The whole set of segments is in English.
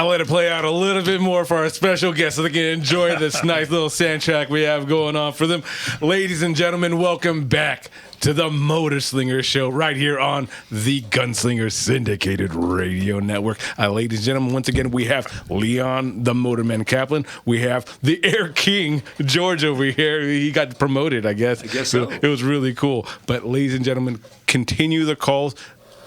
I'll let it play out a little bit more for our special guests so they can enjoy this nice little soundtrack we have going on for them. Ladies and gentlemen, welcome back to the Motor Slinger Show right here on the Gunslinger Syndicated Radio Network. Ladies and gentlemen, once again, we have Leon, the Motorman Kaplan. We have the Air King, George, over here. He got promoted, I guess. I guess so. It was really cool. But ladies and gentlemen, continue the calls.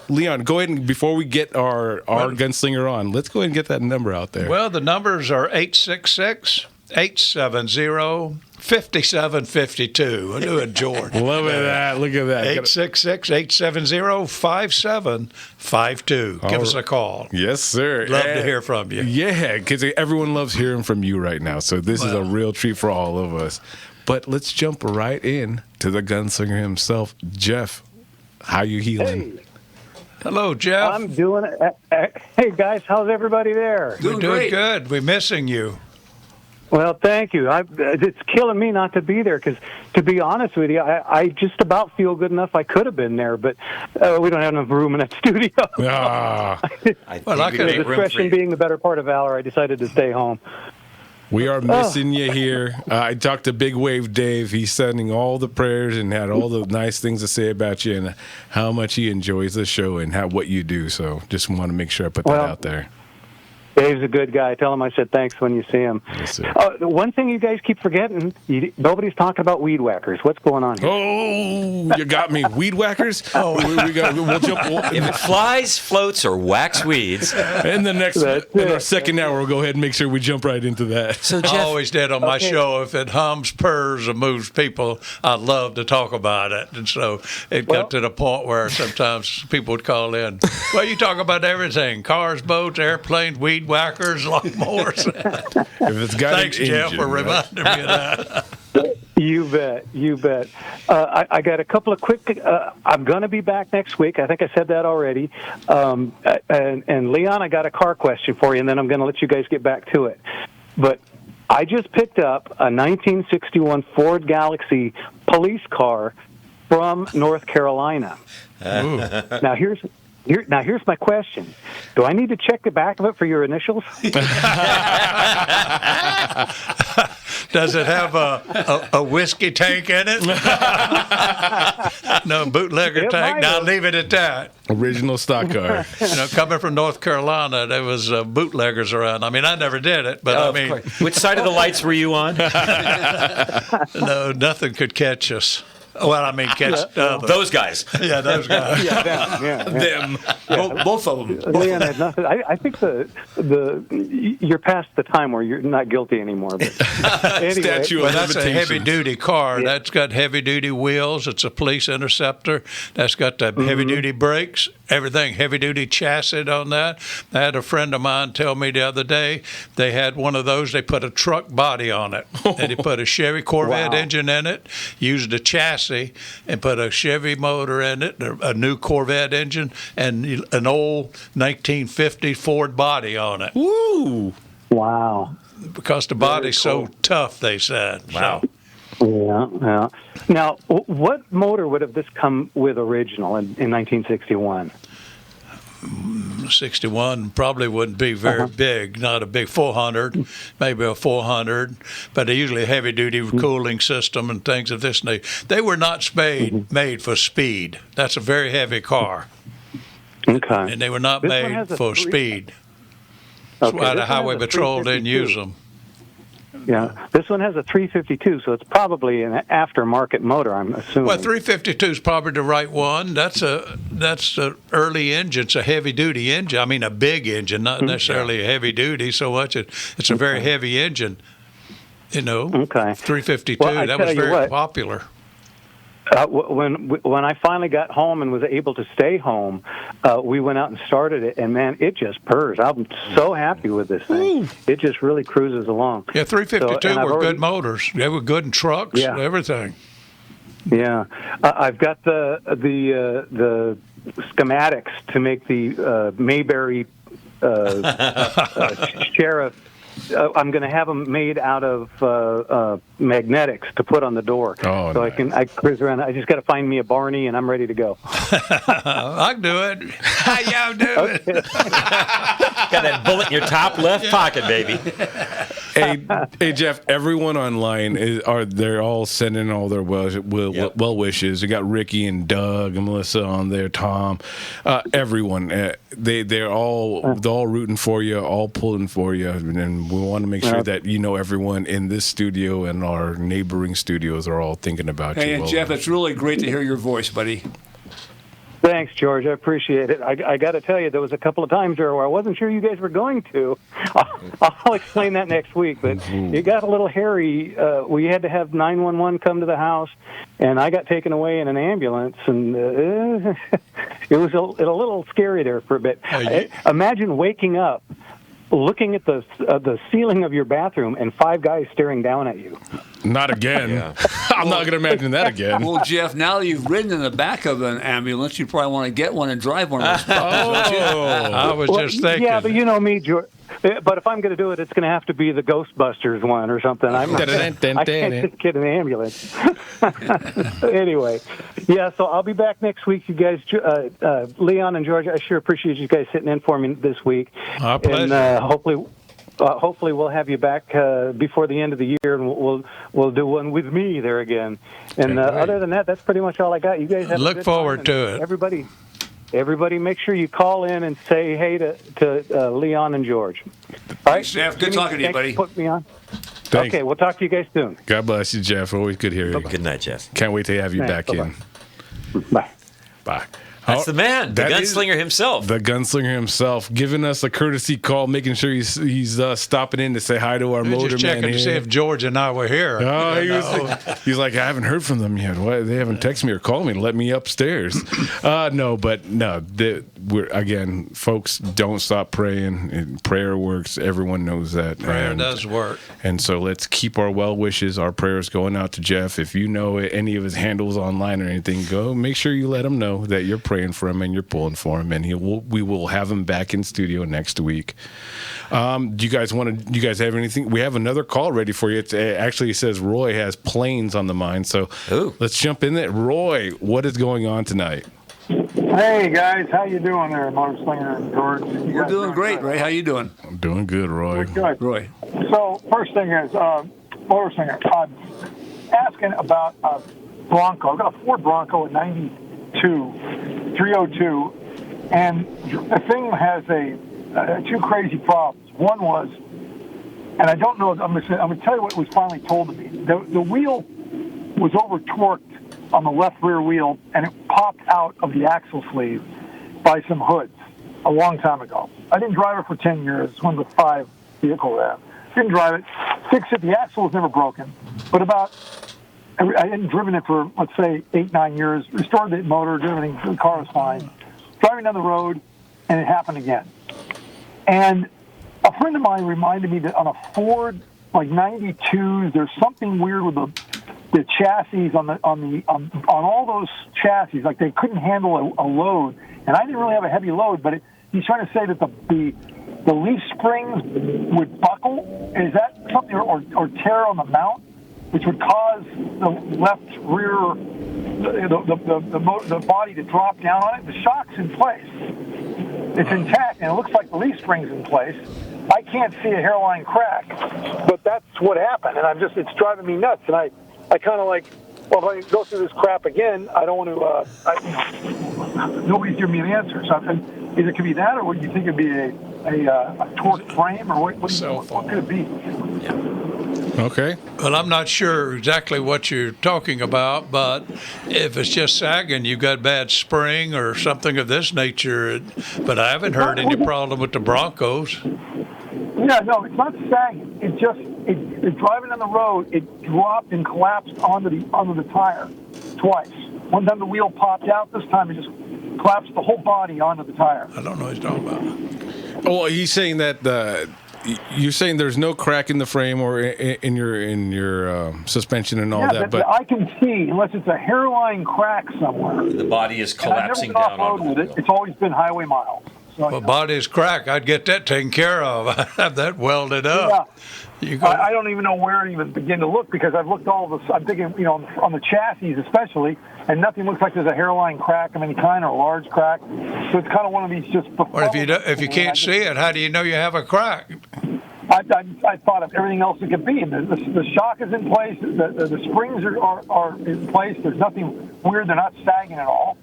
Leon, go ahead and before we get our Gunslinger on, let's go ahead and get that number out there. Well, the numbers are 866-870-5752. I'll do it, George. Love that. Look at that. 866-870-5752. Give us a call. Yes, sir. Love to hear from you. Yeah, because everyone loves hearing from you right now. So this is a real treat for all of us. But let's jump right in to the gunslinger himself. Jeff, how you healing? Hey. Hello, Jeff. I'm doing it. Hey, guys, how's everybody there? We're doing good. We're missing you. Well, thank you. It's killing me not to be there because, to be honest with you, I just about feel good enough I could have been there, but we don't have enough room in that studio. Discretion being the better part of valor, I decided to stay home. We are missing you here. I talked to Big Wave Dave. He's sending all the prayers and had all the nice things to say about you and how much he enjoys the show and what you do. So just want to make sure I put that out there. Dave's a good guy. Tell him I said thanks when you see him. Yes, sir. One thing you guys keep forgetting, nobody's talking about weed whackers. What's going on here? Oh, you got me. Weed whackers? We'll jump. If it flies, floats, or whacks weeds. In our second hour, we'll go ahead and make sure we jump right into that. So Jeff, I always did on my show, if it hums, purrs, or moves people, I'd love to talk about it. And so it got to the point where sometimes people would call in, well, you talk about everything, cars, boats, airplanes, weed whackers, lawnmowers. Thanks, Jeff, for reminding me of that. You bet. I got a couple of quick. I'm going to be back next week. I think I said that already. And Leon, I got a car question for you, and then I'm going to let you guys get back to it. But I just picked up a 1961 Ford Galaxy police car from North Carolina. Now here's my question. Do I need to check the back of it for your initials? Does it have a whiskey tank in it? No, bootlegger tank. Now leave it at that. Original stock car. Coming from North Carolina, there was bootleggers around. I mean, I never did it, but which side of the lights were you on? No, nothing could catch us. Well, I mean, catch those guys. Yeah, those guys. Them. Both of them. Leon had nothing. I think you're past the time where you're not guilty anymore. But anyway, that's a heavy-duty car. Yeah. That's got heavy-duty wheels. It's a police interceptor. That's got the heavy-duty brakes. Everything, heavy-duty chassis on that. I had a friend of mine tell me the other day they had one of those. They put a truck body on it, and he put a Chevy Corvette engine in it, used a chassis, and put a Chevy motor in it, a new Corvette engine, and an old 1950 Ford body on it. Woo! Wow. Because the body's so tough, they said. Wow. So. Yeah. Now, what motor would have this come with original in 1961? 61 probably wouldn't be very big, not a big 400, maybe a 400, but usually a heavy-duty cooling system and things of this nature. They were not made for speed. That's a very heavy car. Okay. And they were not made for speed. That's why the Highway Patrol didn't use them. Yeah, this one has a 352, so it's probably an aftermarket motor, I'm assuming. Well, 352 is probably the right one. That's the early engine. It's a heavy-duty engine. I mean, a big engine, not necessarily a heavy-duty so much. It's a very heavy engine, Okay. 352, well, that was very popular. When I finally got home and was able to stay home, we went out and started it, and man, it just purrs. I'm so happy with this thing. Ooh. It just really cruises along. Yeah, 352 were good motors. They were good in trucks, everything. Yeah, I've got the schematics to make the Mayberry Sheriff. I'm going to have them made out of magnetics to put on the door, so nice. I cruise around. I just got to find me a Barney, and I'm ready to go. I can do it. Yeah, I'll do it. Got that bullet in your top left pocket, baby. Hey, Jeff. Everyone online they're all sending all their well wishes. You got Ricky and Doug and Melissa on there, Tom, everyone. They're all rooting for you, all pulling for you, and we want to make sure that everyone in this studio and our neighboring studios are all thinking about you. Hey, and Jeff, it's really great to hear your voice, buddy. Thanks, George. I appreciate it. I got to tell you, there was a couple of times there where I wasn't sure you guys were going to. I'll explain that next week. But it got a little hairy. We had to have 911 come to the house, and I got taken away in an ambulance, and it was a little scary there for a bit. Imagine waking up, looking at the ceiling of your bathroom, and 5 guys staring down at you. Not again. I'm not going to imagine that again. Well, Jeff, now that you've ridden in the back of an ambulance, you probably want to get one and drive one of those puppies, don't you? I was just thinking. Yeah, but you know me, George. But if I'm going to do it, it's going to have to be the Ghostbusters one or something. I can't just get an ambulance. Anyway, yeah, so I'll be back next week, you guys. Leon and George, I sure appreciate you guys sitting in for me this week. Our pleasure. And hopefully we'll have you back before the end of the year, and we'll do one with me there again. And other than that, that's pretty much all I got. You guys have Look a good forward time, to it. Everybody, make sure you call in and say hey to Leon and George. All right, Jeff. Good talking to you, buddy. Put me on. Thanks. Okay, we'll talk to you guys soon. God bless you, Jeff. Always good hearing you. Good night, Jeff. Can't wait to have you back Bye-bye. in. Bye. Bye. That's the man, the that is gunslinger himself. The gunslinger himself, giving us a courtesy call, making sure he's stopping in to say hi to our motor Just checking man to see here. if George and I were here. Oh, he's like, I haven't heard from them yet. Why they haven't texted me or called me to let me upstairs? No, we're again, folks. Don't stop praying. Prayer works. Everyone knows that. Prayer does work. And so let's keep our well wishes, our prayers going out to Jeff. If you know any of his handles online or anything, go make sure you let him know that you're praying for him and you're pulling for him, and we will have him back in studio next week. Do you guys have anything? We have another call ready for you. It says Roy has planes on the mind, so let's jump in there. Roy, what is going on tonight? Hey guys, how you doing there, Motor Slinger and George? We're doing great, Ray. How you doing? I'm doing good, Roy. Good. Roy. So first thing is, Motor Slinger, I'm asking about a Bronco. I've got a Ford Bronco in 302, and the thing has two crazy problems. One was, and I don't know, I'm going to tell you what was finally told to me. The wheel was over torqued on the left rear wheel, and it popped out of the axle sleeve by some hoods a long time ago. I didn't drive it for 10 years. It's one of the 5 vehicles I have. Didn't drive it. Fixed it. The axle was never broken. But I hadn't driven it for, let's say, 8-9 years. Restored the motor, did everything. The car was fine. Driving down the road, and it happened again. And a friend of mine reminded me that on a Ford, like 92s, there's something weird with the chassis on all those chassis. Like they couldn't handle a load. And I didn't really have a heavy load, but he's trying to say that the leaf springs would buckle. Is that something, or tear on the mount, which would cause the left rear, the body to drop down on it? The shock's in place. It's intact, and it looks like the leaf spring's in place. I can't see a hairline crack, but that's what happened, and it's driving me nuts. And I kind of like, well, if I go through this crap again, I don't want to. Nobody's giving me an answer. So either it could be that, or would you think it'd be a torque frame, or what could it be? Yeah. Okay. Well, I'm not sure exactly what you're talking about, but if it's just sagging, you've got bad spring or something of this nature. But I haven't heard any problem with the Broncos. Yeah, no, it's not sagging. It's just it's driving on the road. It dropped and collapsed onto the tire twice. One time the wheel popped out. This time it just collapsed the whole body onto the tire. I don't know what he's talking about. Well, he's saying that you're saying there's no crack in the frame or in your suspension and all that, but I can see, unless it's a hairline crack somewhere. The body is collapsing down onto the wheel. It's always been highway miles. So, Well, body's crack. I'd get that taken care of. I'd have that welded up. You go, I don't even know where to even begin to look because I've looked all of this. I'm thinking, on the chassis especially, and nothing looks like there's a hairline crack of any kind or a large crack. So it's kind of one of these just. Well, if you can't see it, how do you know you have a crack? I thought of everything else it could be. The shock is in place. The springs are in place. There's nothing weird. They're not sagging at all.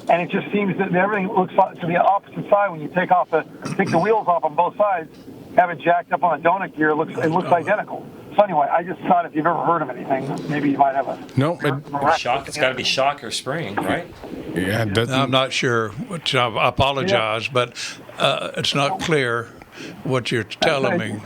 And it just seems that everything looks like to the opposite side when you take the wheels off on both sides, have it jacked up on a donut gear. It looks identical. So anyway, I just thought if you've ever heard of anything, maybe you might have a shock. It's got to be shock or spring, right? Yeah, I'm not sure. Which I apologize, but it's not clear what you're telling me.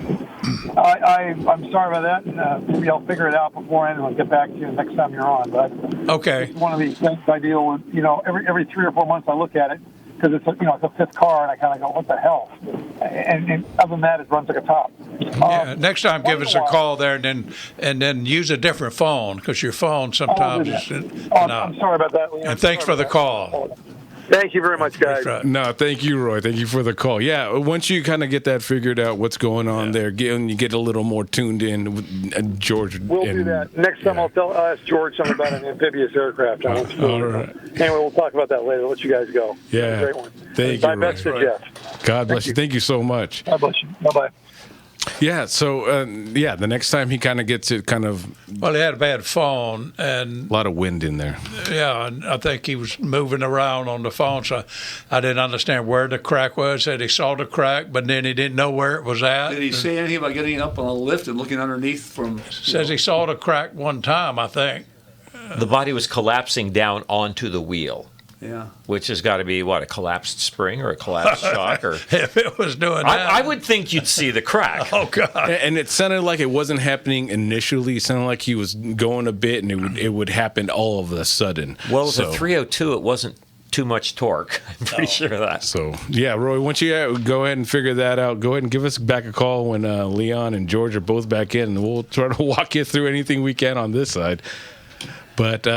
I'm sorry about that. Maybe I'll figure it out beforehand and I'll get back to you next time you're on. But okay, it's one of these things I deal with. Every 3 or 4 months I look at it because it's a fifth car and I kind of go, what the hell? And other than that, it runs like a top. Yeah. Next time, give us a call there and then use a different phone because your phone sometimes is not. I'm sorry about that, Leon. And thanks for the call. Thank you very much, guys. Right. No, thank you, Roy. Thank you for the call. Yeah, once you kind of get that figured out, what's going on there, you get a little more tuned in with George. We'll do that. Next time I'll ask George something about an amphibious aircraft. All right. Anyway, we'll talk about that later. I'll let you guys go. Yeah. Great one. Thank you, My best to Roy. Jeff. God bless you. Thank you so much. God bless you. Bye-bye. Yeah, so, the next time he kind of gets it Well, he had a bad phone, and a lot of wind in there. yeah, and I think he was moving around on the phone, so I didn't understand where the crack was. Said he saw the crack, but then he didn't know where it was at. Did he say anything about getting up on a lift and looking underneath from? Says he saw the crack one time, I think. The body was collapsing down onto the wheel. Yeah. Which has got to be, a collapsed spring or a collapsed shock? Or If it was doing that. I would think you'd see the crack. Oh, God. And it sounded like it wasn't happening initially. It sounded like he was going a bit, and it would happen all of a sudden. Well, with a 302, it wasn't too much torque. I'm pretty sure of that. So, yeah, Roy, once you go ahead and figure that out, go ahead and give us back a call when Leon and George are both back in, and we'll try to walk you through anything we can on this side. But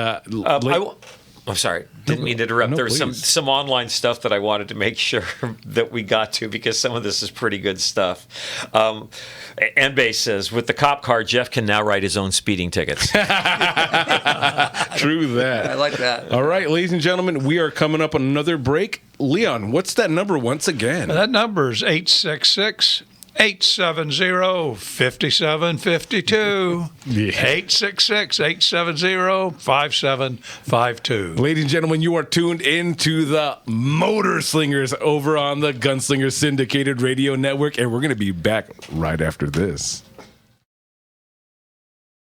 I'm sorry. Didn't mean to interrupt. No, There was please. some online stuff that I wanted to make sure that we got to because some of this is pretty good stuff. Nbase says, with the cop car, Jeff can now write his own speeding tickets. True that. I like that. All right, ladies and gentlemen, we are coming up on another break. Leon, what's that number once again? That number is 866-870-5752. Yeah. 866-870-5752. Ladies and gentlemen, you are tuned into the Motor Slingers over on the Gunslinger Syndicated Radio Network, and we're going to be back right after this.